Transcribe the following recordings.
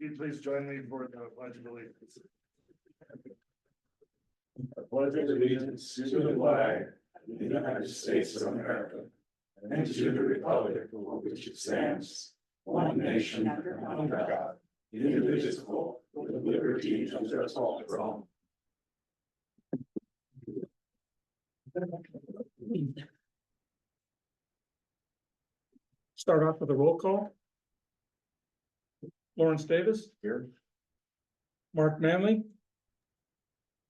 you please join me for the pledge of allegiance? I pledge allegiance to the flag of the United States of America and to the republic for which it stands, one nation under God, indivisible, with liberty and justice for all. Start off with a roll call. Lawrence Davis. Here. Mark Manley,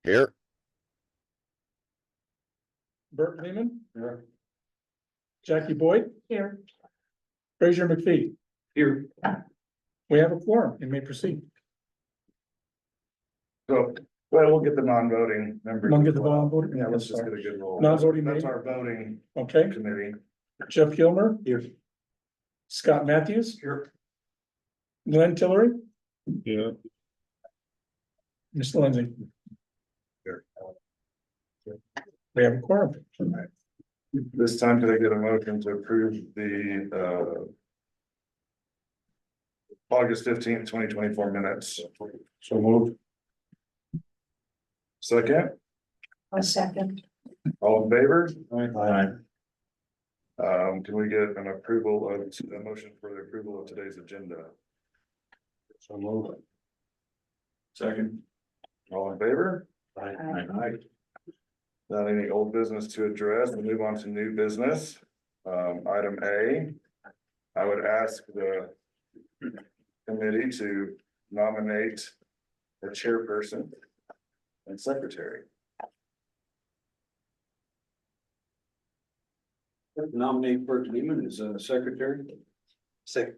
Here. Bert Lehman, Here. Jackie Boyd. Here. Fraser McPhee. Here. We have a quorum. You may proceed. So, well, we'll get the non-voting members. Want to get the non-voting? Yeah, let's just get a good roll. Non-voting That's member. our voting Okay, committee. Jeff Gilmer. Here. Scott Matthews, Here. Glenn Tillery, Yeah. Mr. Lindsay. Here. We have a quorum. This time, could I get a motion to approve the August 15th, 2024 minutes? So moved. Second, A second. all in favor? Aye. Can we get an approval of, a motion for the approval of today's agenda? So moved. Second. All in favor? Aye. Not any old business to address, we'll move on to new business. Item A, I would ask the committee to nominate a chairperson and secretary. Nominate Bert Lehman as secretary. Second.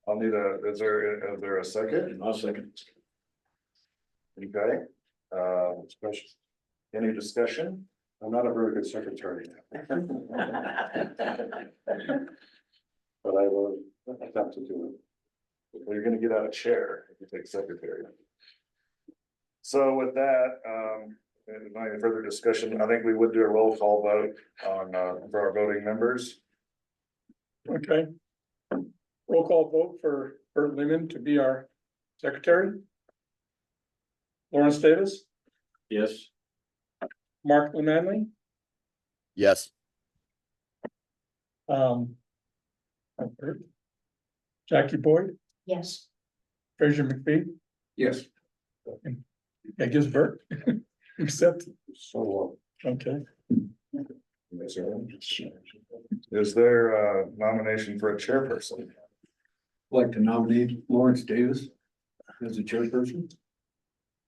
I'll need is there a second? I'll second. Okay, discussion. Any discussion? I'm not a very good secretary. But I will attempt to do it. Well, you're gonna get out of chair if you take secretary. So with that, any further discussion, I think we would do a roll call vote on, for our voting members. Okay. Roll call vote for Bert Lehman to be our secretary. Lawrence Davis, Yes. Mark Manley, Yes. Bert. Jackie Boyd, Yes. Fraser McPhee. Yes. That gives Bert. Accept. So. Okay. Is there a nomination for a chairperson? Like to nominate Lawrence Davis as the chairperson.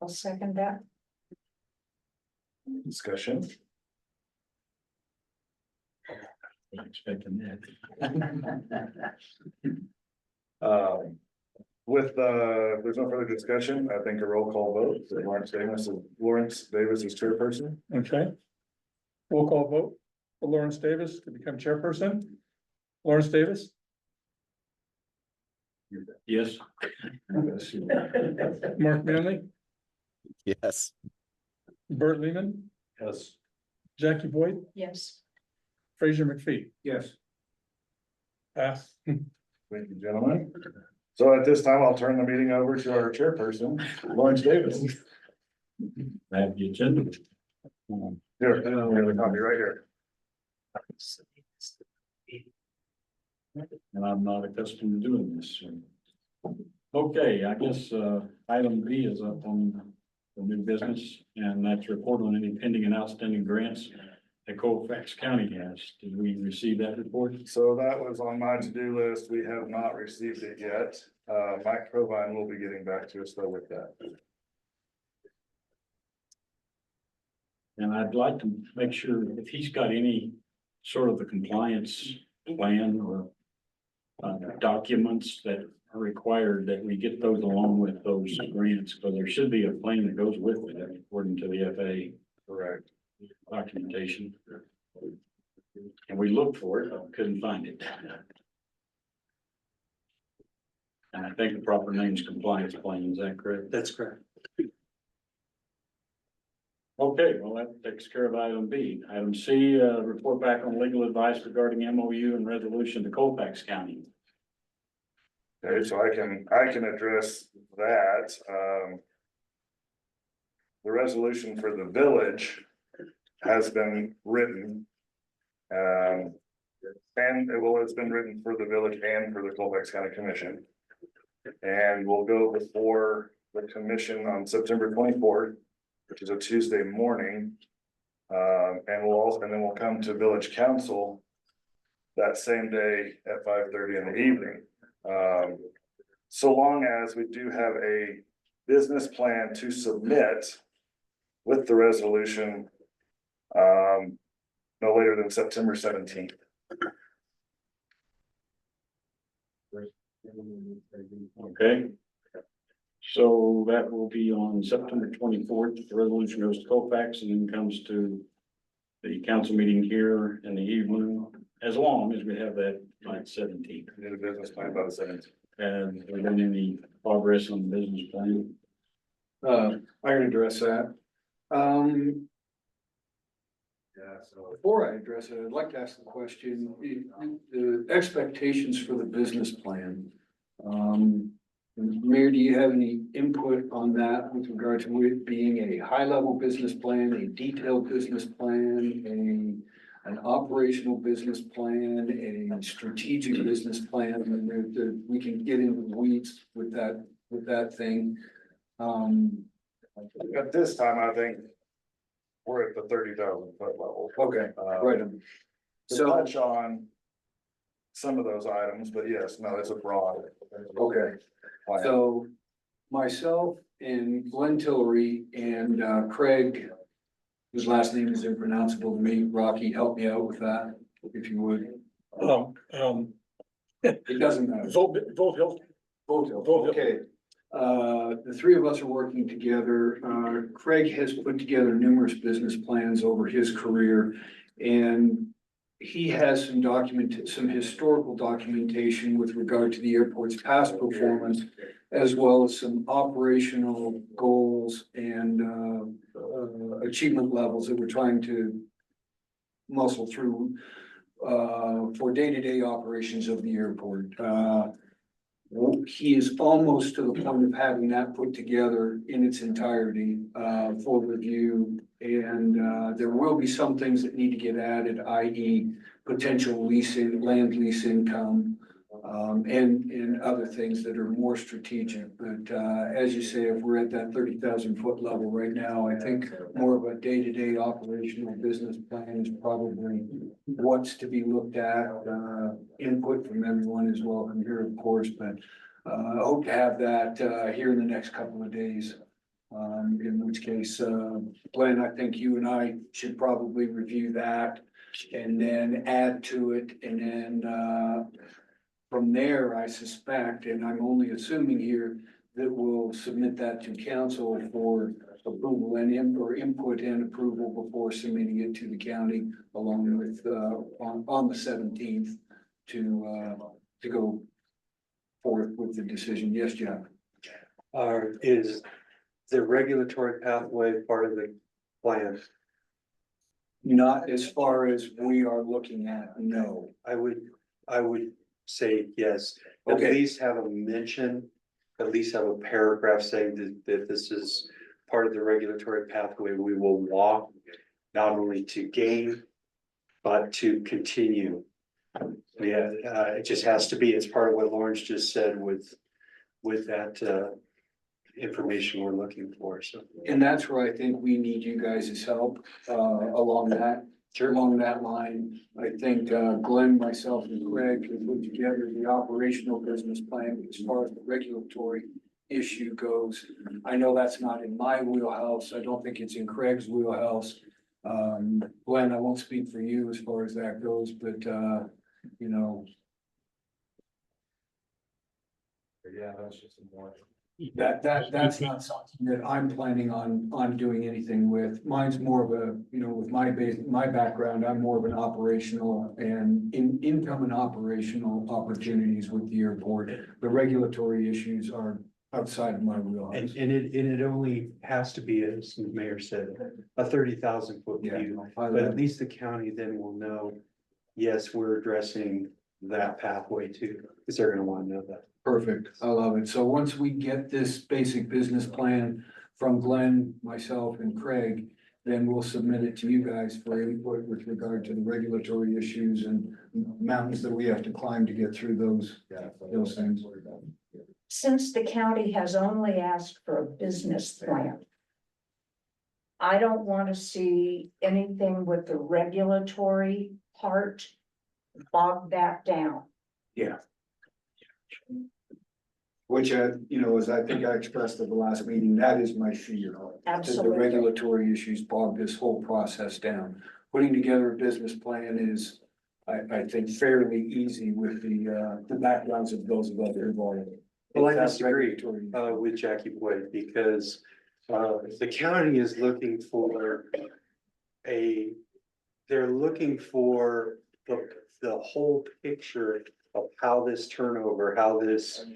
I'll second that. Discussion? Expecting that. If there's no further discussion, I think a roll call vote, for Lawrence Davis is chairperson. Okay. Roll call vote for Lawrence Davis to become chairperson. Lawrence Davis, Yes. Mark Manley, Yes. Bert Lehman, Yes. Jackie Boyd, Yes. Fraser McPhee. Yes. Pass. Thank you, gentlemen. So at this time, I'll turn the meeting over to our chairperson, Lawrence Davis. I have the agenda. Here, the copy right here. And I'm not accustomed to doing this. So. Okay, I guess, item B is up on the new business, and that's report on any pending and outstanding grants that Colfax County has. Did we receive that report? So that was on my to-do list. We have not received it yet. Mike Provine will be getting back to us though with that. And I'd like to make sure if he's got any sort of a compliance plan or documents that are required, that we get those along with those grants, because there should be a plan that goes with it according to the FAA. Correct. Documentation. And we looked for it, but couldn't find it. And I think the proper name is compliance plan, is that correct? That's correct. Okay, well, that takes care of item B. Item C, report back on legal advice regarding MOU and resolution to Colfax County. Okay, so I can address that, the resolution for the village has been written. And it's been written for the village and for the Colfax County Commission. And we'll go before the commission on September 24th, which is a Tuesday morning. And then we'll come to village council that same day at 5:30 in the evening. So long as we do have a business plan to submit with the resolution, no later than September 17th. Okay. So that will be on September 24th. The resolution goes to Colfax and then comes to the council meeting here in the evening, as long as we have that by 17th. Need a business plan by the 17th. And there been any progress on the business plan? I can address that. Yeah, so. Before I address it, I'd like to ask the question, the expectations for the business plan. Mayor, do you have any input on that with regard to it being a high-level business plan, a detailed business plan, an operational business plan, a strategic business plan? And we can get into the weeds with that thing. At this time, I think we're at the 30,000 foot level. Okay, Uh, right. To So, touch on some of those items, but yes, no, it's a broad. okay. plan. So myself and Glenn Tillery and Craig, whose last name is impronounceable to me, Rocky, help me out with that, if you would. It doesn't matter. Vote Hill. Vote, okay. The three of us are working together. Craig has put together numerous business plans over his career. And he has some historical documentation with regard to the airport's past performance, as well as some operational goals and achievement levels that we're trying to muscle through for day-to-day operations of the airport. He is almost to the point of having that put together in its entirety for review. And there will be some things that need to get added, i.e. potential leasing, land lease income, and other things that are more strategic. But as you say, if we're at that 30,000 foot level right now, I think more of a day-to-day operational business plan is probably what's to be looked at. Input from everyone is welcome here, of course, but I hope to have that here in the next couple of days. In which case, Glenn, I think you and I should probably review that and then add to it. And then from there, I suspect, and I'm only assuming here, that we'll submit that to council for approval and input and approval before submitting it to the county along with on the 17th to go forth with the decision. Yes, Jeff? Is the regulatory pathway part of the plan? Not as far as we are looking at, no. I would say yes. At Okay. least have a mention, at least have a paragraph saying that this is part of the regulatory pathway we will walk, not only to gain, but to continue. Yeah, it just has to be, it's part of what Lawrence just said with that information we're looking for, so. And that's where I think we need you guys' help along that line. I think Glenn, myself and Greg can put together the operational business plan as far as the regulatory issue goes. I know that's not in my wheelhouse. I don't think it's in Craig's wheelhouse. Glenn, I won't speak for you as far as that goes, but you know. Yeah, that's just more. That's not something that I'm planning on doing anything with. Mine's more of a, you know, with my background, I'm more of an operational and income and operational opportunities with the airport. The regulatory issues are outside of my wheelhouse. And it only has to be, as the mayor said, a 30,000 foot Yeah. view. But at least the county then will know, yes, we're addressing that pathway too, because they're gonna wanna know that. Perfect, I love it. So once we get this basic business plan from Glenn, myself and Craig, then we'll submit it to you guys for input with regard to the regulatory issues and mountains that we have to climb to get through those things. Since the county has only asked for a business plan, I don't want to see anything with the regulatory part bog that down. Which, as I think I expressed at the last meeting, that is my fear. That the Absolutely. regulatory issues bog this whole process down. Putting together a business plan is, I think, fairly easy with the backgrounds of those of us involved. Well, I It's that disagree, regulatory- with Jackie Boyd, because, the county is looking for they're looking for the whole picture of how this turnover, how this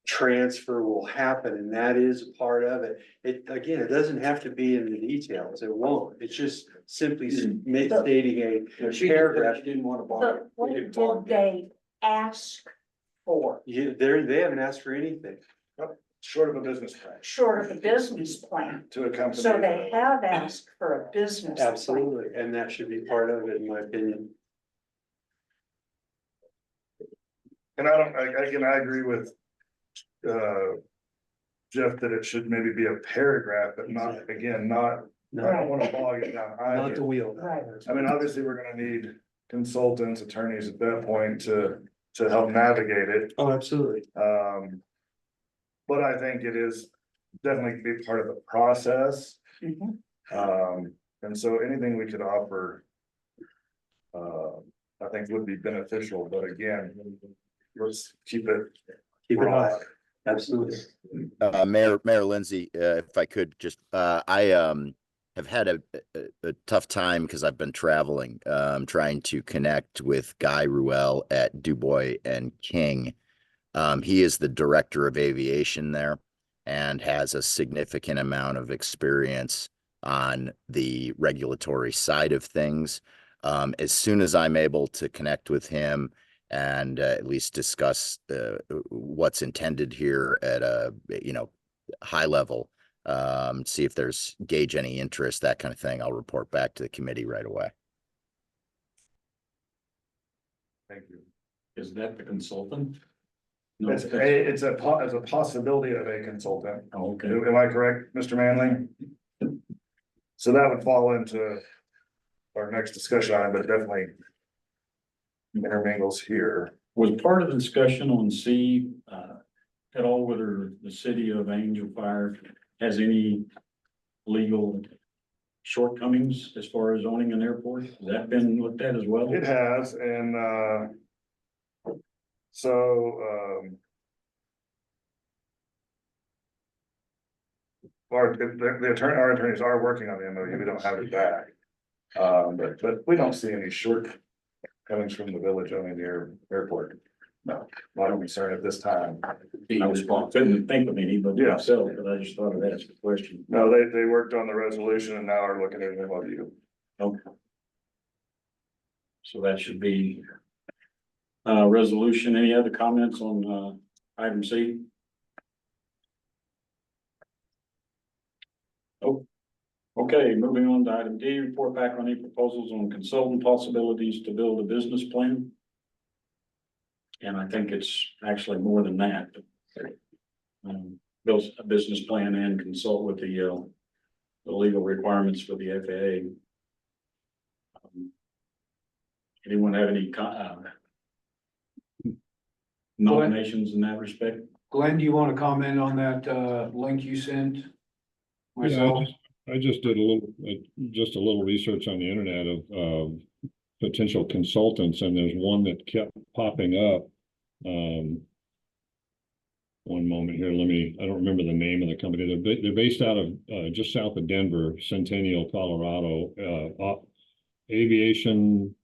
transfer will happen, and that is a part of it. It doesn't have to be in the details, it won't, it's just simply stating Yeah, she paragraph. didn't want to bog But it. what We did didn't bog it. they ask for, They haven't asked for anything. Short of a business plan short of a business plan? to accompany. So they have asked for a business plan. Absolutely, and that should be part of it, in my opinion. And I agree with, Jeff, that it should maybe be a paragraph, but not, again, not, I don't wanna bog it down Not either. the wheel. Right. I mean, obviously, we're gonna need consultants, attorneys at that point to help navigate it. Oh, absolutely. But I think it is definitely be part of the process. Mhm. And so anything we could offer. I think would be beneficial, but again, let's keep it. Keep it high, broad. absolutely. Mayor Lindsay, if I could just, I have had a tough time because I've been traveling, trying to connect with Guy Ruel at Dubois and King. He is the director of aviation there and has a significant amount of experience on the regulatory side of things. As soon as I'm able to connect with him and at least discuss what's intended here at a high level, see if there's gauge any interest, that kind of thing, I'll report back to the committee right away. Thank you. Is that the consultant? No, It's a possibility of a consultant. Oh, okay. Am I correct, Mr. Manley? So that would fall into our next discussion item, but definitely intermingles here. Was part of the discussion on C, at all whether the city of Angel Fire has any legal shortcomings as far as owning an airport? Has that been looked at as well? It has, and our attorneys are working on the MOU, we don't have it back. But we don't see any shortcomings from the village owning the airport. No, not a concern at this time. Couldn't think of any, but Yeah. myself, but I just thought I'd ask a question. No, they worked on the resolution and now are looking at an MOU. Okay. So that should be resolution. Any other comments on item C? Oh, okay, moving on to item D, report back on any proposals on consultant possibilities to build a business plan. And I think it's actually more than that. Build a business plan and consult with the legal requirements for the FAA. Anyone have any nominations in that respect? Glenn, do you want to comment on that link you sent? Yeah, Myself, I just did just a little research on the internet of potential consultants, and there's one that kept popping up. One moment here, I don't remember the name of the company. They're based out of just south of Denver, Centennial, Colorado. Aviation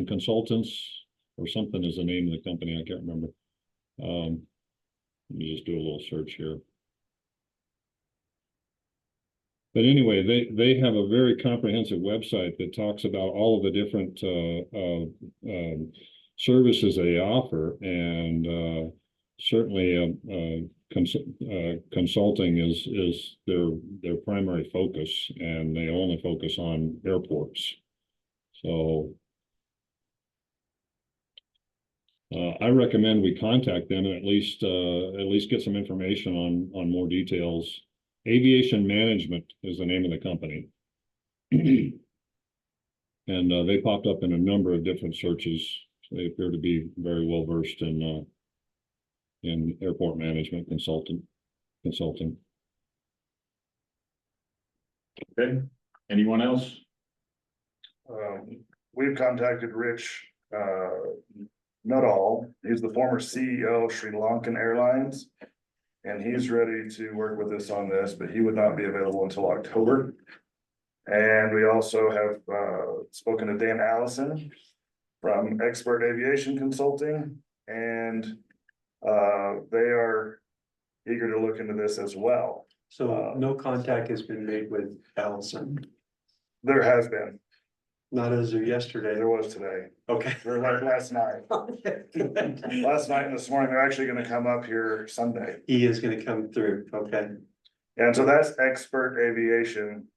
Consultants or something is the name of the company. I can't remember. Let me just do a little search here. But anyway, they have a very comprehensive website that talks about all of the different services they offer, and certainly consulting is their primary focus, and they only focus on airports. So I recommend we contact them and at least get some information on more details. Aviation Management is the name of the company. And they popped up in a number of different searches. So they appear to be very well versed in airport management consulting. Okay, anyone else? We've contacted Rich, Nuttall. He's the former CEO of Sri Lankan Airlines. And he's ready to work with us on this, but he would not be available until October. And we also have spoken to Dan Allison from Expert Aviation Consulting, and they are eager to look into this as well. So no contact has been made with Allison, There has been, not as of yesterday. there was today, Okay. or like last night. Last night and this morning, they're actually gonna come up here Sunday. He is gonna come through, okay. And so that's Expert Aviation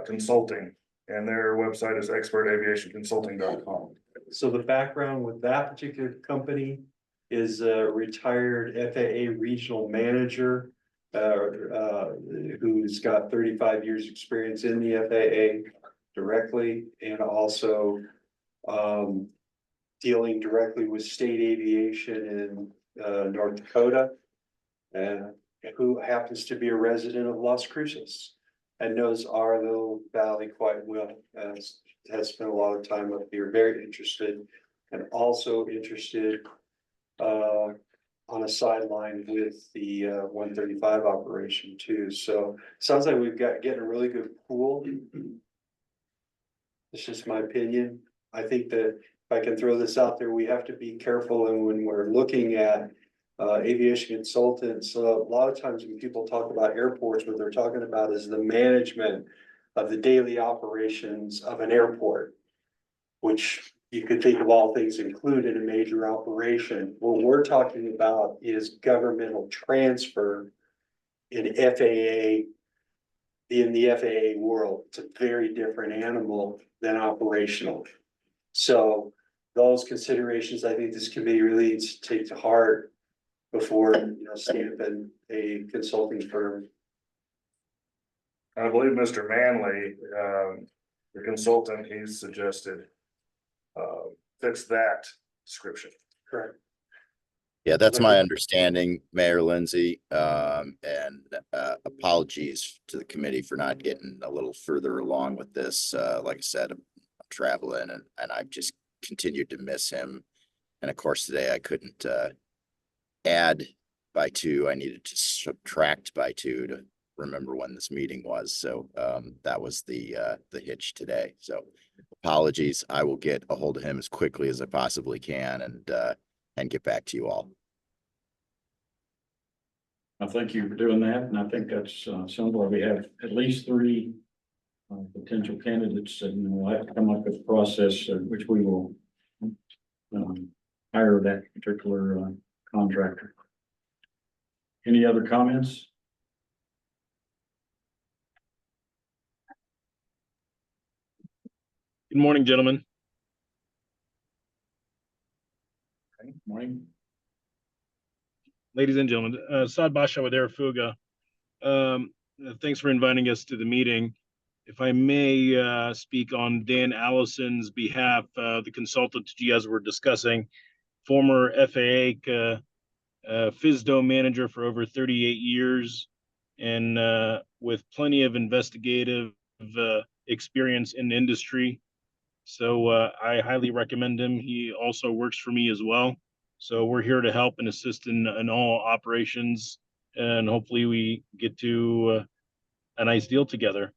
Consulting, and their website is expertaviationconsulting.com. So the background with that particular company is a retired FAA regional manager. Who's got 35 years experience in the FAA directly, and also dealing directly with state aviation in North Dakota. And who happens to be a resident of Las Cruces and knows our little valley quite well, has spent a lot of time up here, very interested, and also interested on a sideline with the 135 operation too. So sounds like we've got getting a really good pool. It's just my opinion. I think that if I can throw this out there, we have to be careful, and when we're looking at aviation consultants, a lot of times when people talk about airports, what they're talking about is the management of the daily operations of an airport, which you could think of all things included in a major operation. What we're talking about is governmental transfer in FAA, in the FAA world. It's a very different animal than operational. So those considerations, I think this committee really needs to take to heart before, stamping a consulting firm. I believe Mr. Manley, the consultant he's suggested, fits that description. Correct. Yeah, that's my understanding, Mayor Lindsay. And apologies to the committee for not getting a little further along with this. Like I said, I'm traveling and I've just continued to miss him. And of course, today I couldn't add by 2. I needed to subtract by 2 to remember when this meeting was. So that was the hitch today. So apologies. I will get a hold of him as quickly as I possibly can and get back to you all. I thank you for doing that, and I think that's somewhere we have at least 3 potential candidates, and we'll have to come up with a process which we will hire that particular contractor. Any other comments? Good morning, gentlemen. Okay, morning. Ladies and gentlemen, Saad Basha with Airfuga. Thanks for inviting us to the meeting. If I may speak on Dan Allison's behalf, the consultant you guys were discussing, former FAA FSDO manager for over 38 years, and with plenty of investigative experience in the industry. So I highly recommend him. He also works for me as well. So we're here to help and assist in all operations, and hopefully we get to a nice deal together.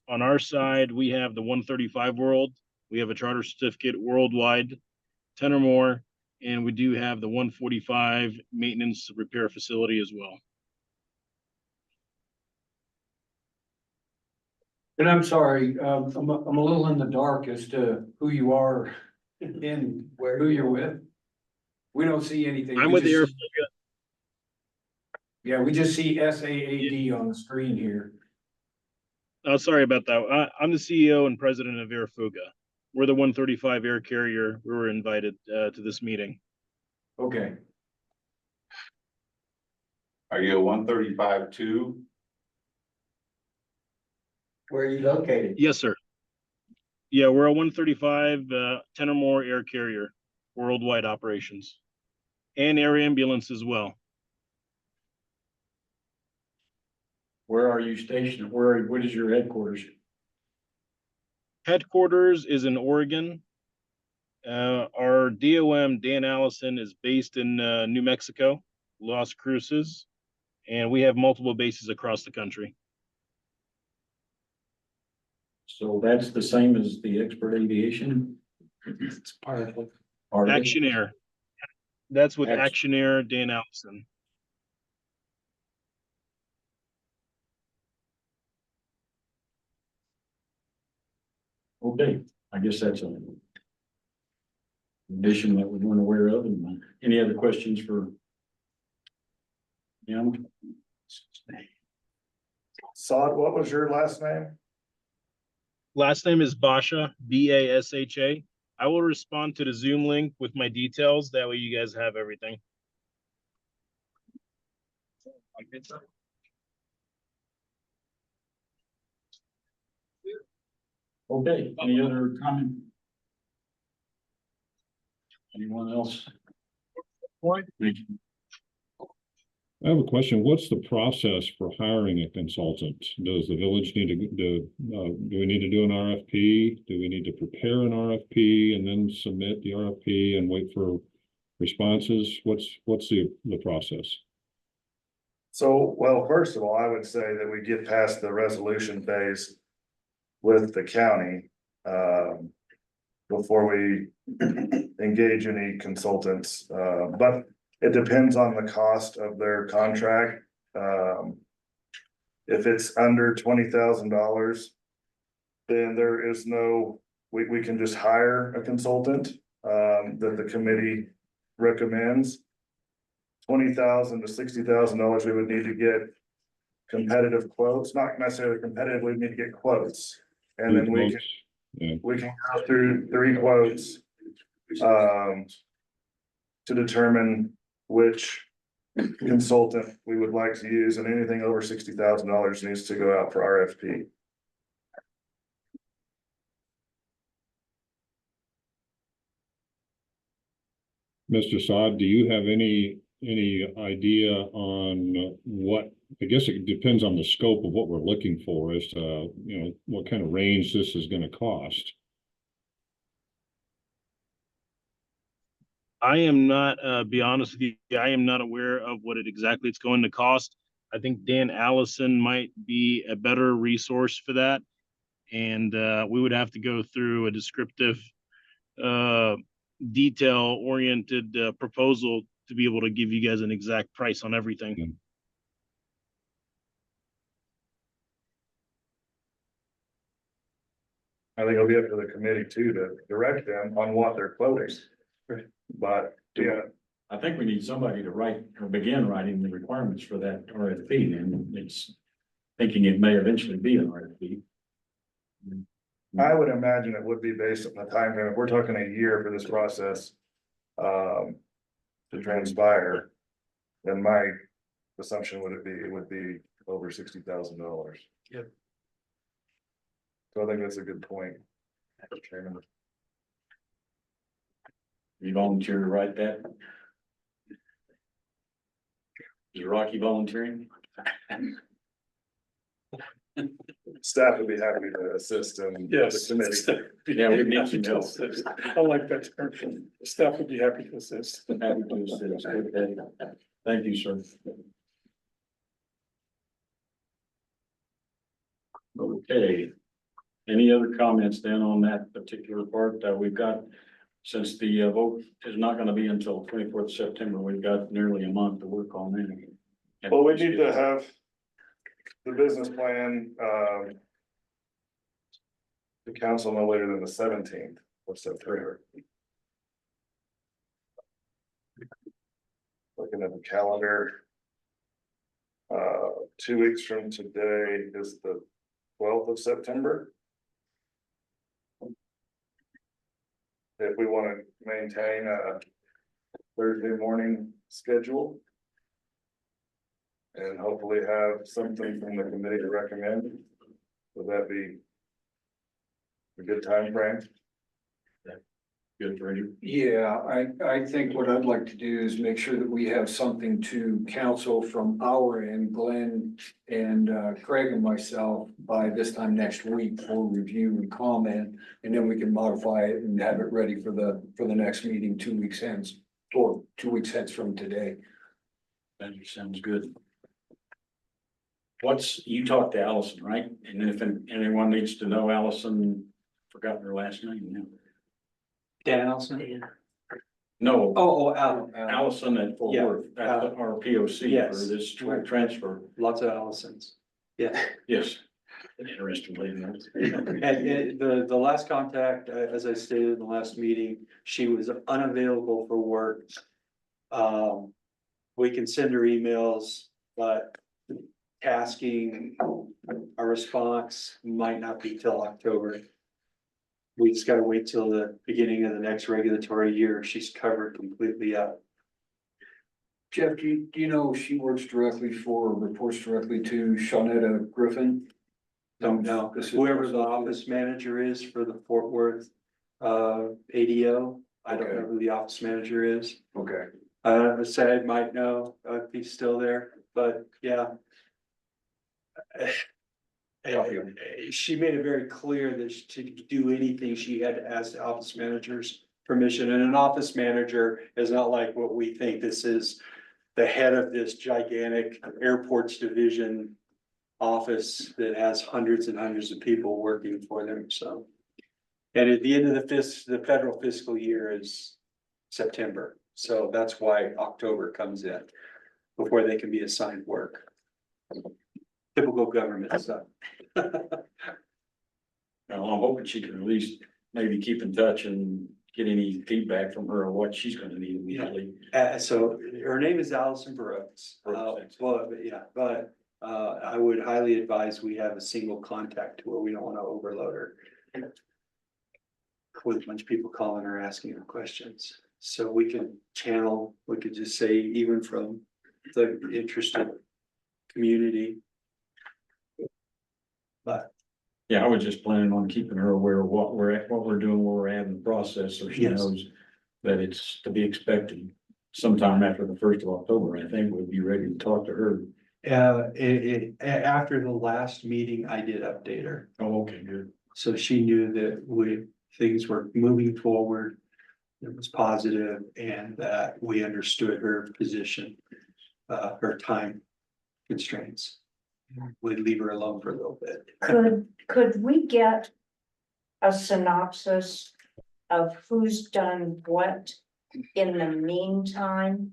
On our side, we have the 135 world. We have a charter certificate worldwide, 10 or more, And we do have the 145 maintenance repair facility as well. And I'm sorry, I'm a little in the dark as to who you are and who you're with. We don't see anything. I'm We with the just Air. see- Yeah, we just see SAAD on the screen here. Oh, sorry about that. I'm the CEO and president of Airfuga. We're the 135 air carrier. We were invited to this meeting. Okay, Are you a 135 too? Where are you located? Yes, sir. Yeah, we're a 135, 10 or more air carrier, worldwide operations, and air ambulance as well. Where are you stationed? What is your headquarters? Headquarters is in Oregon. Our DOM, Dan Allison, is based in New Mexico, Las Cruces, and we have multiple bases across the country. So that's the same as the Expert Aviation? it's part of it. Part of it? Action Air. That's with Action- Action Air, Dan Allison. Okay, I guess that's a addition that we weren't aware of. And any other questions for him? Sod, what was your last name? Last name is Basha, Basha. I will respond to the Zoom link with my details. That way you guys have everything. Okay, any other comment? Anyone else? Thank you. I have a question. What's the process for hiring a consultant? Does the village need to do we need to do an RFP? Do we need to prepare an RFP and then submit the RFP and wait for responses? What's the process? So, well, first of all, I would say that we get past the resolution phase with the county, before we engage any consultants, but it depends on the cost of their contract. If it's under $20,000, then there is no, we can just hire a consultant, that the committee recommends. $20,000 to $60,000, we would need to get competitive quotes, not necessarily competitive, we need to get quotes. And then we can, Yeah. we can go through 3 quotes, to determine which consultant we would like to use, and anything over $60,000 needs to go out for RFP. Mr. Saad, do you have any idea on what, I guess it depends on the scope of what we're looking for as to, what kind of range this is gonna cost? I am not, be honest with you, I am not aware of what it exactly it's going to cost. I think Dan Allison might be a better resource for that. And we would have to go through a descriptive, detail-oriented proposal to be able to give you guys an exact price on everything. I think it'll be up to the committee too, to direct them on what they're quoting. But, yeah, I think we need somebody to write or begin writing the requirements for that RFP, and it's thinking it may eventually be an RFP. I would imagine it would be based on the time frame. If we're talking a year for this process, to transpire, then my assumption it would be over $60,000. Yep. So I think that's a good point, Mr. Chairman. You volunteer to write that? Is Rocky volunteering? Staff would be happy to assist in the committee. Yeah, we need some help. I like that term. Staff would be happy to assist. Happy to assist. Okay. Thank you, sir. Okay. Any other comments then on that particular part? We've got since the vote is not gonna be until 24th September, we've got nearly a month to work on that. Well, we need to have the business plan, the council no later than the 17th of September. Looking at the calendar. 2 weeks from today is the 12th of September. If we want to maintain a Thursday morning schedule. And hopefully have something from the committee to recommend. Would that be a good time frame? Good for you. Yeah, I think what I'd like to do is make sure that we have something to council from our end, Glenn and Craig and myself by this time next week for review and comment. And then we can modify it and have it ready for the next meeting 2 weeks hence, or 2 weeks hence from today. That sounds good. You talked to Allison, right? And if anyone needs to know Allison, forgotten her last name now. Dan Allison? No, Alan. Allison at Fort Yeah, Worth, that's our POC for Yes. this transfer. Lots of Allisons. Yeah. Yes. Interesting lady. And the last contact, as I stated in the last meeting, she was unavailable for work. We can send her emails, but tasking a response might not be till October. We just gotta wait till the beginning of the next regulatory year. She's covered completely up. Jeff, do you know if she works directly for, reports directly to Shawnetta Griffin? Don't know, whoever the office manager is for the Fort Worth ADO, I don't know who the office manager is. Okay. Said might know if he's still there, but yeah. She made it very clear that to do anything, she had to ask the office manager's permission, and an office manager is not like what we think. This is the head of this gigantic airports division office that has hundreds and hundreds of people working for them, so. And at the end of the federal fiscal year is September, so that's why October comes in, before they can be assigned work. Typical government stuff. Well, I'm hoping she can at least maybe keep in touch and get any feedback from her on what she's gonna need immediately. So her name is Allison Brooks. But I would highly advise we have a single contact to where we don't wanna overload her. With a bunch of people calling her, asking her questions. So we could just say even from the interested community. But Yeah, I was just planning on keeping her aware of what we're doing, where we're at in the process, so she Yes. knows that it's to be expected sometime after the 1st of October. I think we'll be ready to talk to her. after the last meeting, I did update her. Oh, okay, good. So she knew that things were moving forward. It was positive and that we understood her position, her time constraints. We'd leave her alone for a little bit. Could we get a synopsis of who's done what in the meantime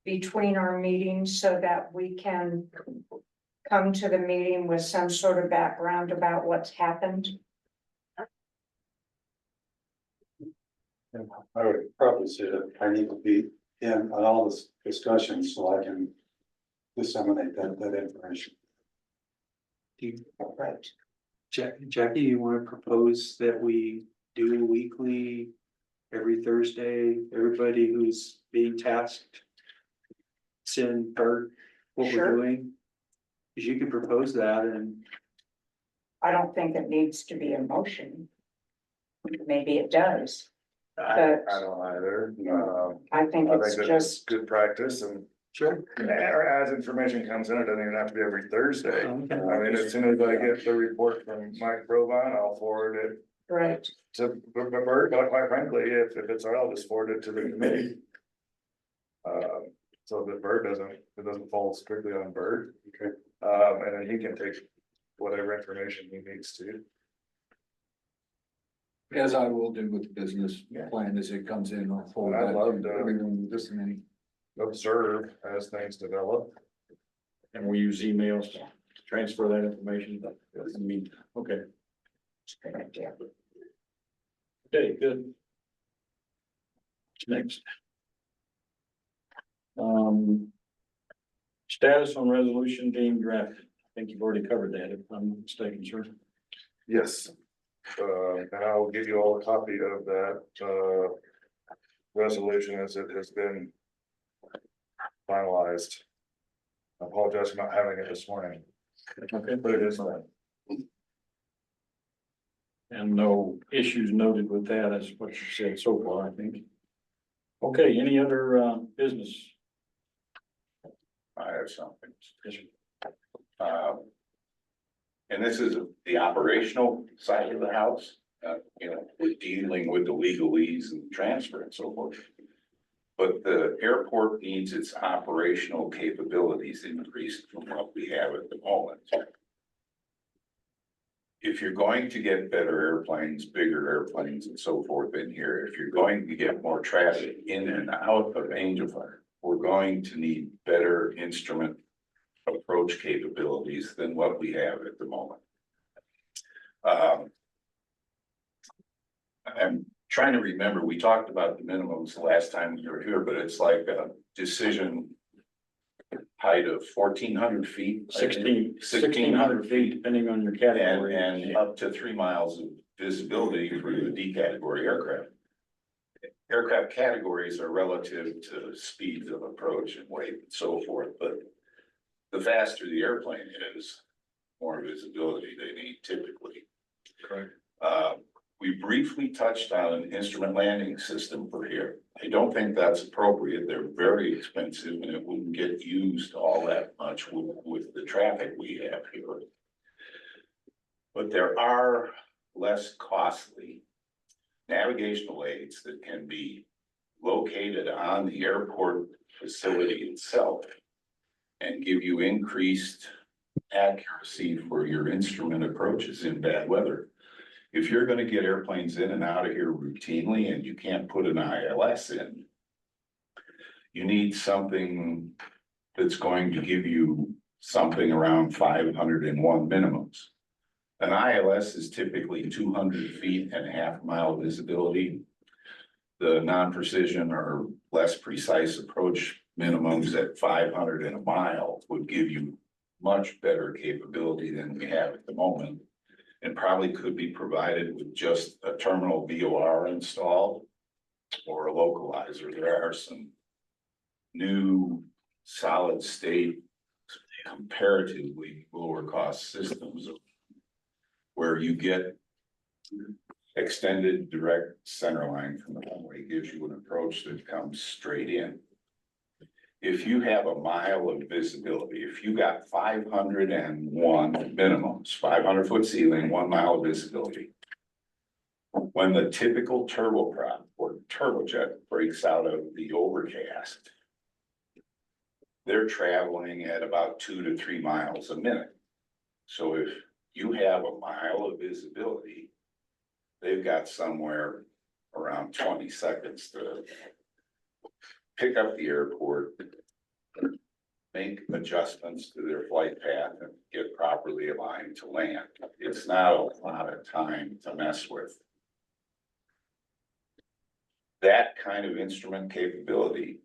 between our meetings so that we can come to the meeting with some sort of background about what's happened? I would probably say that I need to be in on all this discussion so I can disseminate that information. Right. Jackie, you want to propose that we do weekly, every Thursday, everybody who's being tasked? Send Bert what we're Sure. doing? Cause you can propose that and I don't think it needs to be a motion. Maybe it does, I but don't either. I think I it's think that's just, good practice and sure. or as information comes in, it doesn't even have to be every Thursday. Okay. I mean, as soon as I get the report from Mike Provine, I'll forward it right, to Bert, but quite frankly, if it's all right, I'll just forward it to the committee. So that it doesn't fall strictly on Bert. Okay. And then he can take whatever information he needs to. As I will do with the business plan as it comes in. I'll forward I'd that love to to- everyone listening. Observe as things develop. And we use emails to transfer that information. I mean, okay, Good idea. okay, good. Next. Status on resolution being drafted. I think you've already covered that, if I'm not mistaken, sir. Yes. And I'll give you all a copy of that, resolution as it has been finalized. I apologize for not having it this morning, Okay. but it is fine. And no issues noted with that, is what you said so far, I think. Okay, any other business? I have something. Yes, sir. And this is the operational side of the house. We're dealing with the legalese and transfer and so forth. But the airport needs its operational capabilities increased from what we have at the moment. If you're going to get better airplanes, bigger airplanes and so forth in here, if you're going to get more traffic in and out of Angel Fire, we're going to need better instrument approach capabilities than what we have at the moment. I'm trying to remember, we talked about the minimums the last time we were here, but it's like a decision height of 1,400 feet. 1,600 feet, depending on your category. And up to 3 miles of visibility for the D category aircraft. Aircraft categories are relative to speeds of approach and weight and so forth, but the faster the airplane is, more visibility they need typically. Correct. We briefly touched on an instrument landing system for here. I don't think that's appropriate. They're very expensive and it wouldn't get used all that much with the traffic we have here. But there are less costly navigational aids that can be located on the airport facility itself and give you increased accuracy for your instrument approaches in bad weather. If you're gonna get airplanes in and out of here routinely and you can't put an ILS in, you need something that's going to give you something around 501 minimums. An ILS is typically 200 feet and a half-mile visibility. The non-precision or less precise approach minimums at 500 and a mile would give you much better capability than we have at the moment. And probably could be provided with just a terminal VOR installed or a localizer. There are some new solid state comparatively lower cost systems where you get extended direct center line from the runway, gives you an approach that comes straight in. If you have a mile of visibility, if you got 501 minimums, 500-foot ceiling, 1 mile of visibility. When the typical turboprop or turbojet breaks out of the overcast, they're traveling at about 2 to 3 miles a minute. So if you have a mile of visibility, they've got somewhere around 20 seconds to pick up the airport, make adjustments to their flight path and get properly aligned to land. It's not a lot of time to mess with. That kind of instrument capability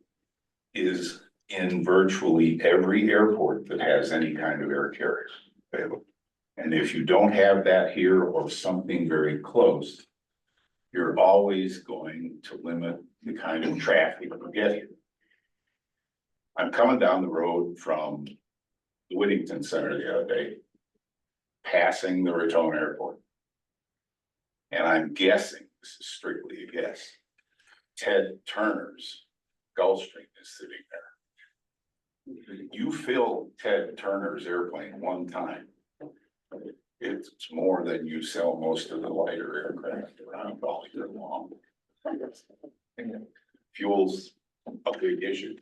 is in virtually every airport that has any kind of air carriers available. And if you don't have that here or something very close, you're always going to limit the kind of traffic you get here. I'm coming down the road from the Whittington Center the other day, passing the Raton Airport. And I'm guessing, this is strictly a guess, Ted Turner's Gulfstream is sitting there. You fill Ted Turner's airplane one time, it's more than you sell most of the lighter aircraft around all year long. Fuel's a big issue.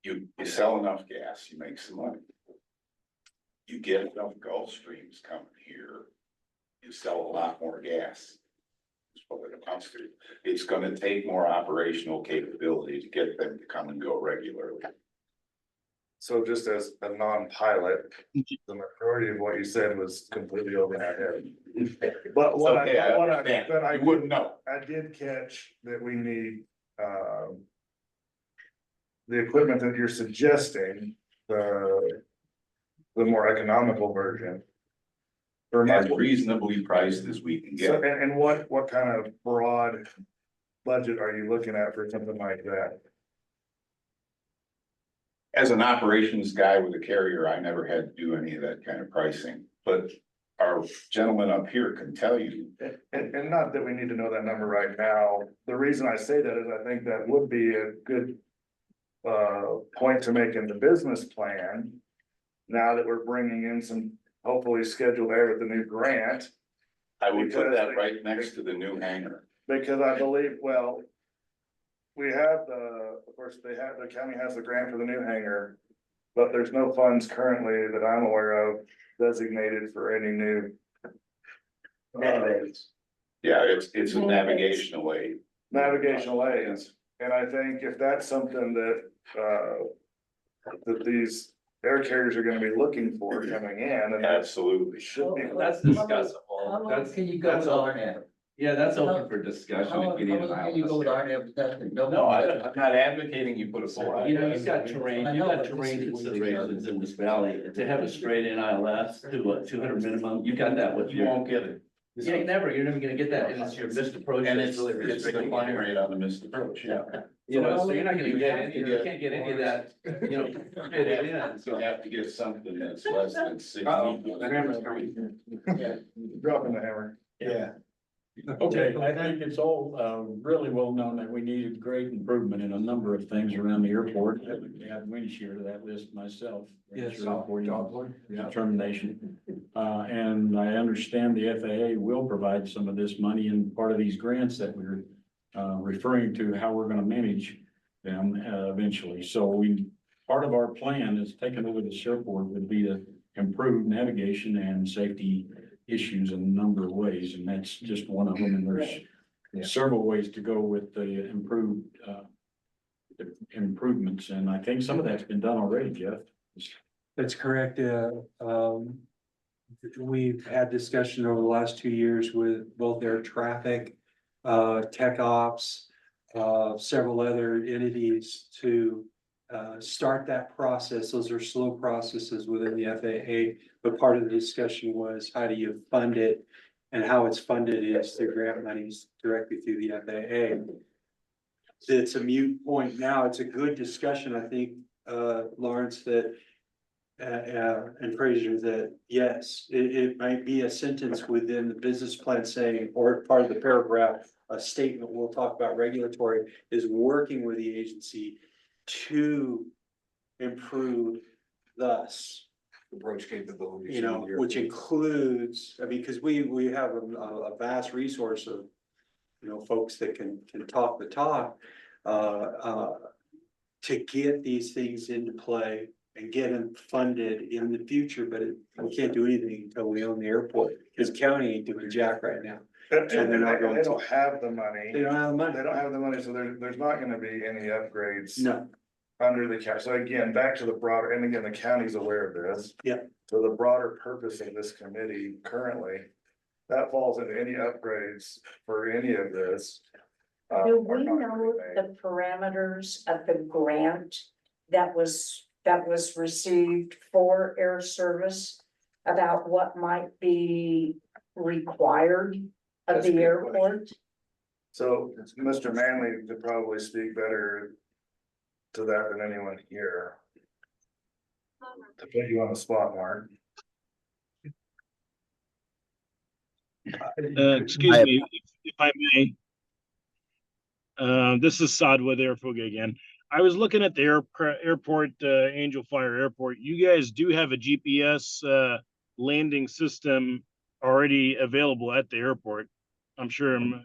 You sell enough gas, you make some money. You get enough Gulfstreams coming here, you to sell a lot more gas. That's what it amounts to. It's gonna take more operational capability to get them to come and go regularly. So just as a non-pilot, the majority of what you said was completely over my head. But what Okay, I I understand. but I You wouldn't know. I did catch that we need, the equipment that you're suggesting, the more economical version. For As my, reasonably priced as we can so, get. and what kind of broad budget are you looking at for something like that? As an operations guy with a carrier, I never had to do any of that kind of pricing, but our gentleman up here can tell you. And not that we need to know that number right now. The reason I say that is I think that would be a good point to make in the business plan. Now that we're bringing in some hopefully scheduled air with the new grant, I would put Because that right next to the new hangar. because I believe, well, we have of course, the county has the grant for the new hangar, but there's no funds currently that I'm aware of designated for any new Yeah, it's a navigational aid. navigational aids. And I think if that's something that that these air carriers are gonna be looking for coming in, and that Absolutely. should be. That's discussable. That's, Can you go that's with open. RNAV? Yeah, that's How- open for discussion if you need an Can you go with ILS. RNAV testing? No. No, I'm not advocating you put a full. You know, you've got terrain, I you've know, got but terrain this is- considerations in this valley, to have a straight in ILS to what, 200 minimum, you got that with You your. won't get it. You're never gonna get that, and it's your missed approach. And that's it's, really it's the restricting flying you. rate on the missed approach, yeah. You know, so you're not gonna You get have any, to you get- can't get any of that, you know, fit it in, So so. you have to get something that's less than 60. The hammer's coming. Dropping the hammer. Yeah. Okay, I think it's all really well known that we needed great improvement in a number of things around the airport. I had Winnie share to that list myself. Yes. Determination. And I understand the FAA will provide some of this money in part of these grants that we're referring to how we're gonna manage them eventually. So part of our plan is taking over this airport would be to improve navigation and safety issues in a number of ways, and that's just one of them, and there's several ways to go with the improvements, and I think some of that's been done already, Jeff. That's correct. We've had discussion over the last 2 years with both air traffic, tech ops, several other entities to start that process. Those are slow processes within the FAA, but part of the discussion was how do you fund it? And how it's funded is through grant monies directly through the FAA. It's a mute point now. It's a good discussion, I think, Lawrence, that and Fraser, that yes, it might be a sentence within the business plan saying, or part of the paragraph, a statement we'll talk about regulatory is working with the agency to improve thus, Approach capabilities. you know, which includes, I mean, because we have a vast resource of, you know, folks that can talk the talk, to get these things into play and get them funded in the future, but we can't do anything until we own the airport, because county ain't doing jack right now. And they're not going they to. don't have the money. They don't have the money. They don't have the money, so there's not gonna be any upgrades. No, Under the county, so again, back to the broader, and again, the county's aware of this. Yeah. So the broader purpose of this committee currently, that falls into any upgrades for any of this. Do are we not know gonna be made. the parameters of the grant that was received for air service? About what might be required of That's a the good airport? So Mr. Manley could probably speak better to that than anyone here. To put you on the spot, Mark. Excuse I- me, if I may. This is Sadwa there, Fuga again. I was looking at the airport, Angel Fire Airport. You guys do have a GPS, landing system already available at the airport. I'm sure a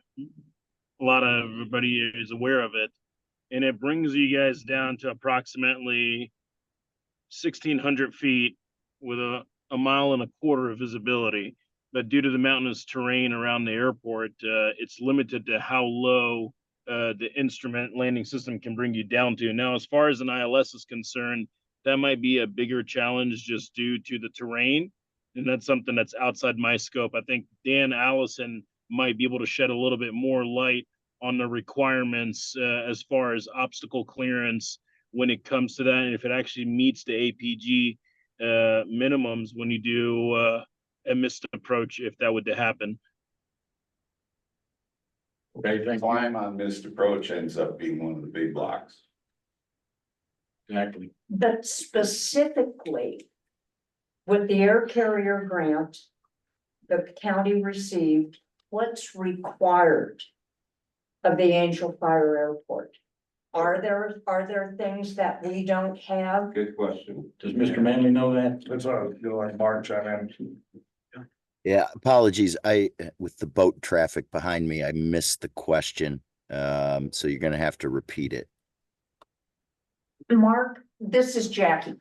lot of everybody is aware of it. And it brings you guys down to approximately 1,600 feet with a mile and a quarter of visibility. but due to the mountainous terrain around the airport, it's limited to how low the instrument landing system can bring you down to. Now, as far as an ILS is concerned, that might be a bigger challenge just due to the terrain. And that's something that's outside my scope. I think Dan Allison might be able to shed a little bit more light on the requirements as far as obstacle clearance when it comes to that, and if it actually meets the APG minimums when you do a missed approach, if that would to happen. Okay, thank you. Climb on missed approach ends up being one of the big blocks. Exactly. But specifically with the air carrier grant that the county received, what's required of the Angel Fire Airport? Are there things that we don't have? Good question. Does Mr. Manley know that? That's what I was doing, Mark, chime in. Yeah, apologies. With the boat traffic behind me, I missed the question. So you're gonna have to repeat it. Mark, this is Jackie.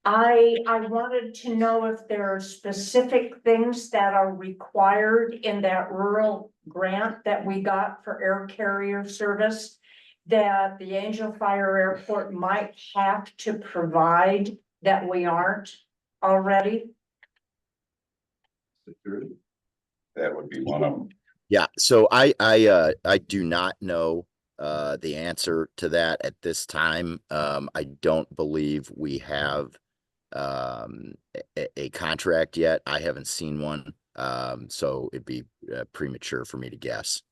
I wanted to know if there are specific things that are required in that rural grant that we got for air carrier service that the Angel Fire Airport might have to provide that we aren't already. That would be one of them. Yeah, so I do not know the answer to that at this time. I don't believe we have a contract yet. I haven't seen one. So it'd be premature for me to guess.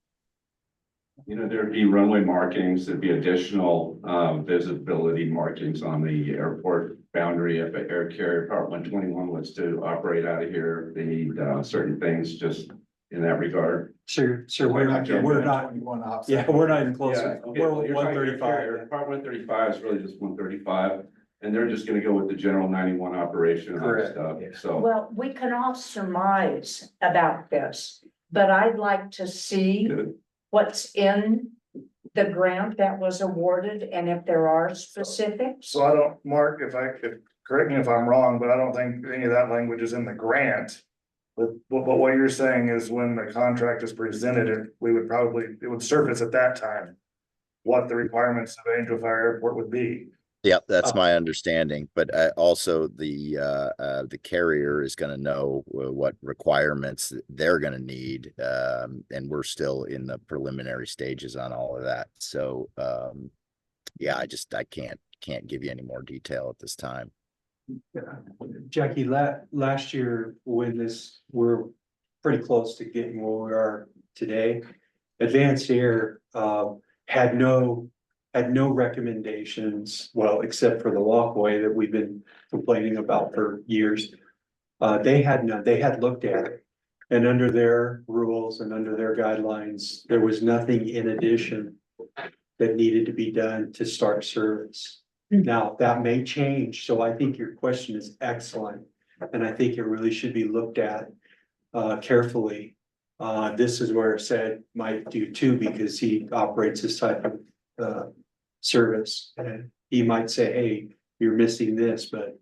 You know, there'd be runway markings, there'd be additional visibility markings on the airport boundary. If an air carrier Part 121 was to operate out of here, they need certain things just in that regard. Sir, we're not, yeah, we're not even close. Yeah, okay, We're well, you're right, 135. Part 135 is really just 135, and they're just gonna go with the general 91 operation and all that Correct. stuff, so. Well, we can all surmise about this, but I'd like to see what's in the grant that was awarded and if there are specifics. So I don't, Mark, correct me if I'm wrong, but I don't think any of that language is in the grant. But what you're saying is when the contract is presented, it would surface at that time what the requirements of Angel Fire Airport would be. Yeah, that's my understanding, but also the carrier is gonna know what requirements they're gonna need. And we're still in the preliminary stages on all of that. So, yeah, I can't give you any more detail at this time. Jackie, last year when we're pretty close to getting where we are today. Advanced Air had no recommendations, well, except for the walkway that we've been complaining about for years. They had none, they had looked at it. And under their rules and under their guidelines, there was nothing in addition that needed to be done to start service. Now, that may change, so I think your question is excellent, and I think it really should be looked at carefully. This is where Said might do too, because he operates this type of service, and he might say, hey, you're missing this, but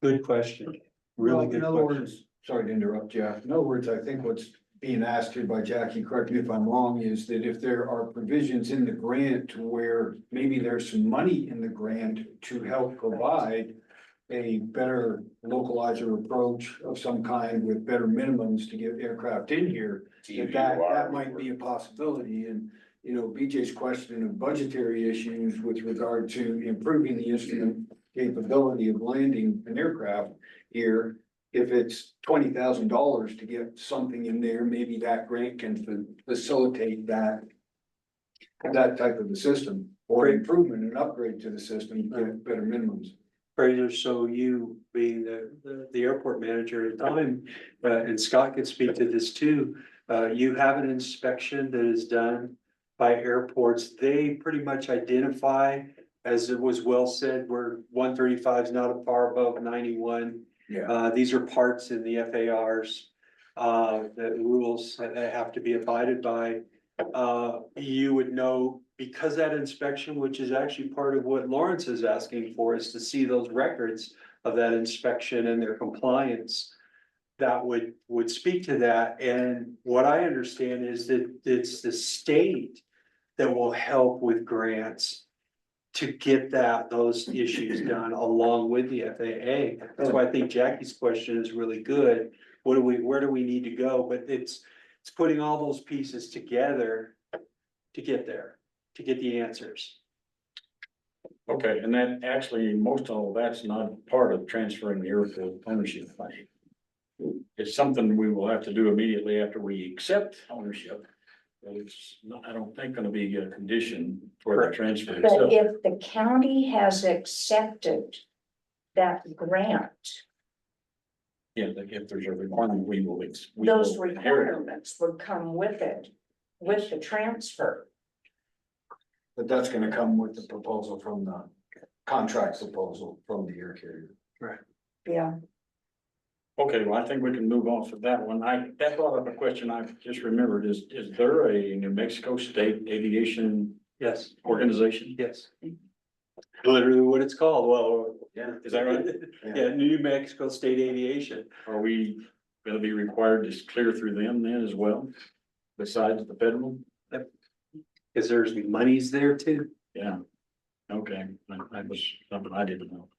good question, really good In other question. words, sorry to interrupt, Jeff. In other words, I think what's being asked here by Jackie, correct me if I'm wrong, is that if there are provisions in the grant to where maybe there's some money in the grant to help provide a better localizer approach of some kind with better minimums to get aircraft in here, that might be a possibility. And, you know, BJ's question of budgetary issues with regard to improving the instrument capability of landing an aircraft here. If it's $20,000 to get something in there, maybe that grant can facilitate that type of a system or improvement and upgrade to the system, get better minimums. Fraser, so you being the airport manager, tell him, and Scott could speak to this too. You have an inspection that is done by airports. They pretty much identify, as it was well said, where 135 is not a far above 91. Yeah. These are parts in the FARs, that rules that have to be abided by. You would know, because that inspection, which is actually part of what Lawrence is asking for, is to see those records of that inspection and their compliance. that would speak to that. And what I understand is that it's the state that will help with grants to get those issues done along with the FAA. That's why I think Jackie's question is really good. Where do we need to go? But it's putting all those pieces together to get there, to get the answers. Okay, and that actually, most of that's not part of transferring the airport ownership money. It's something we will have to do immediately after we accept ownership. But it's not, I don't think, gonna be a condition for the transfer But itself. if the county has accepted that grant, Yeah, like if there's a requirement, we will. those inherit it. requirements would come with it, with the transfer. But that's gonna come with the proposal from the contract proposal from the air carrier. Yeah, Okay, well, I think we can move on from that one. That brought up a question I just remembered. Is there a New Mexico State Aviation Yes, organization? yes. Literally what it's called. Well, Yeah. Is that right? yeah, New Mexico State Aviation. Are we gonna be required to clear through them then as well? Besides the federal? Cause there's monies there too. Yeah. Okay, I was something I didn't know.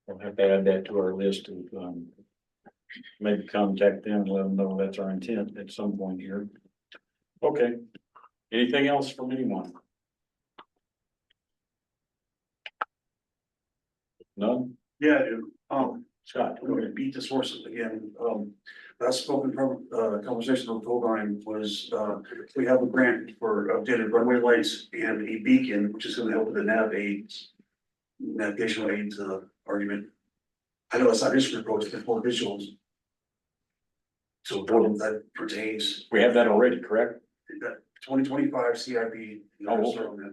We'll have to add that to our list of, maybe contact them and let them know that's our intent at some point here. Okay, anything else from anyone? None? Yeah, Scott? I'm going to beat this horse again. Last spoken from, conversation with Colgine was, we have a grant for updated runway lights and a beacon, which is gonna help with the navigational aids, argument. I know it's not instant approach, it's more visuals. So both that pertains, We have that already, correct? 2025 CIP. Oh, okay.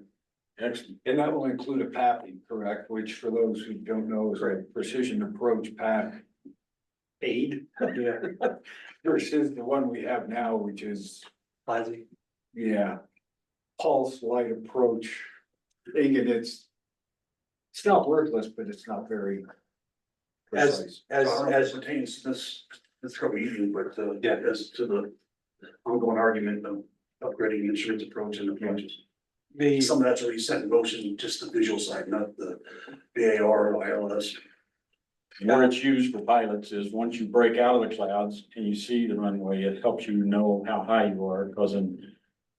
Excellent. And that will include a PAPI, correct, which for those who don't know is a precision approach path aid. Yeah. Versus the one we have now, which is, Fuzzy. yeah, pulse light approach. Thinking it's not worthless, but it's not very precise. As pertains to this couple evening, but as to the ongoing argument of upgrading the insurance approach and approaches. Some of that's already set in motion, just the visual side, not the VAR or ILS. Where it's used for pilots is once you break out of the clouds and you see the runway, it helps you know how high you are, because in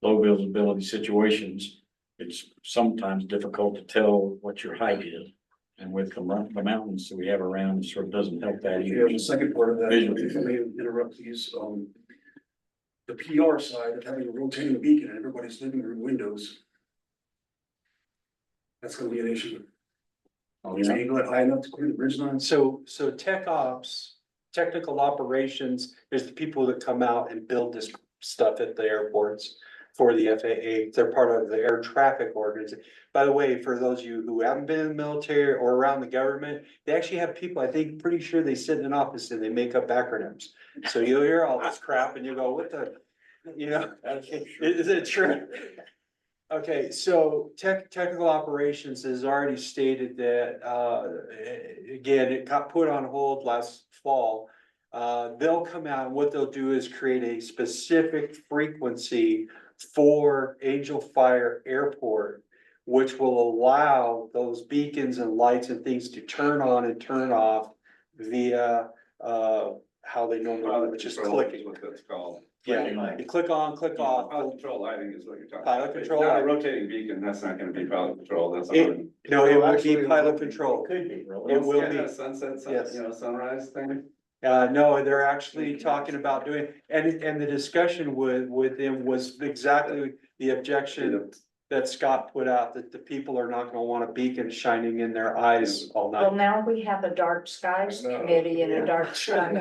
low visibility situations, it's sometimes difficult to tell what your height is. And with the mountains that we have around, it sort of doesn't help that Yeah, either. the second part of that, Visually. if I may interrupt these, the PR side of having a rotating beacon in everybody's living room windows. That's gonna be an issue. Oh, Is yeah. angle it high enough to clear the bridge lines? So tech ops, technical operations is the people that come out and build this stuff at the airports for the FAA. They're part of the air traffic organization. By the way, for those of you who haven't been in the military or around the government, they actually have people, I think, pretty sure they sit in an office and they make up acronyms. So you'll hear all this crap and you go, what the, you know, is it true? Okay, so technical operations has already stated that, again, it got put on hold last fall. They'll come out and what they'll do is create a specific frequency for Angel Fire Airport, which will allow those beacons and lights and things to turn on and turn off via, how they normally, do, which is clicking. What that's called. Yeah, you click on, click off. Pilot control lighting is what you're talking about. Pilot control It's not a lighting. rotating beacon, that's not gonna be pilot control, that's. No, it will be pilot control. Could be, really. It will be. Sunset, Yes. sunrise thing. No, they're actually talking about doing, and the discussion with them was exactly the objection that Scott put out, that the people are not gonna want a beacon shining in their eyes all well, night. now we have a dark skies committee and a dark skies.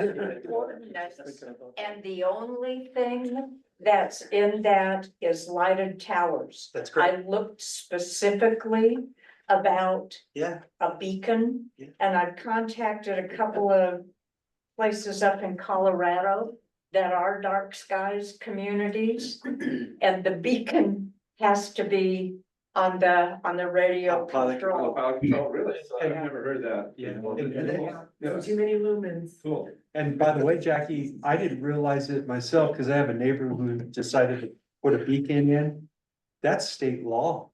And the only thing that's in that is lighted towers. That's great. I looked specifically about Yeah, a beacon, Yeah. and I've contacted a couple of places up in Colorado that are dark skies communities. And the beacon has to be on the radio control. really? I've never heard that. Yeah. Too many lumens. Cool. And by the way, Jackie, I didn't realize it myself, because I have a neighbor who decided to put a beacon in. That's state law.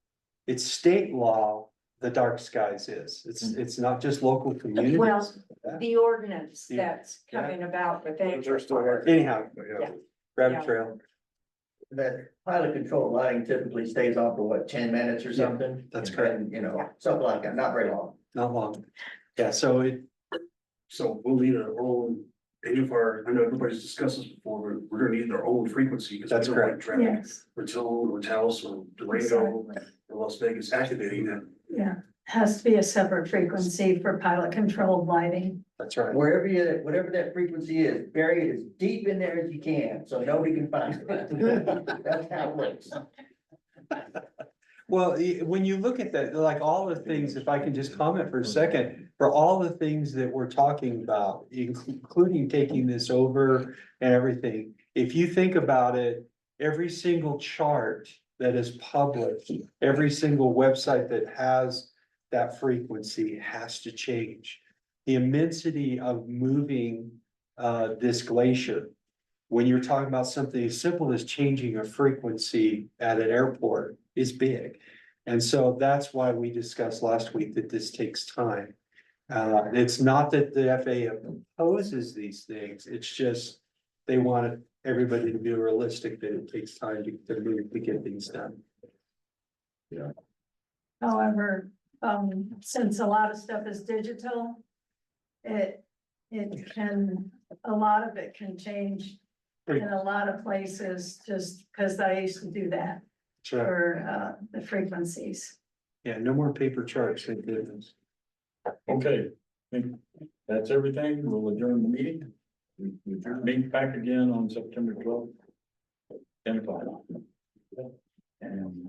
It's state law, the dark skies is. It's not just local communities. Well, the ordinance Yeah. that's coming about with that. They're still working. Anyhow, Yeah. rabbit trail, That pilot control lighting typically stays on for what, 10 minutes or Yeah, something? that's correct. And, you know, something like that, not very long. not long. Yeah, so So we'll need our own, any of our, I know everybody's discussed this before, but we're gonna need our own frequency. 'Cause we That's don't want correct. traffic Yes, or Tone or Taos or Durango or Las Vegas activating that. yeah, has to be a separate frequency for pilot controlled lighting. that's right. Whatever that frequency is, bury it as deep in there as you can, so nobody can find it. That's how it works. Well, when you look at that, like all the things, if I can just comment for a second, for all the things that we're talking about, including taking this over and everything, if you think about it, every single chart that is published, every single website that has that frequency has to change. The immensity of moving this glacier, when you're talking about something as simple as changing a frequency at an airport, is big. And so that's why we discussed last week that this takes time. It's not that the FAA opposes these things, it's just they want everybody to be realistic that it takes time to move to get things done. However, since a lot of stuff is digital, it can, a lot of it can change in a lot of places, just because I used to do that That's right. for, the frequencies. Yeah, no more paper charts, thank goodness. Okay, I think that's everything. We'll adjourn the meeting. We meet back again on September 12th. 10 o'clock. And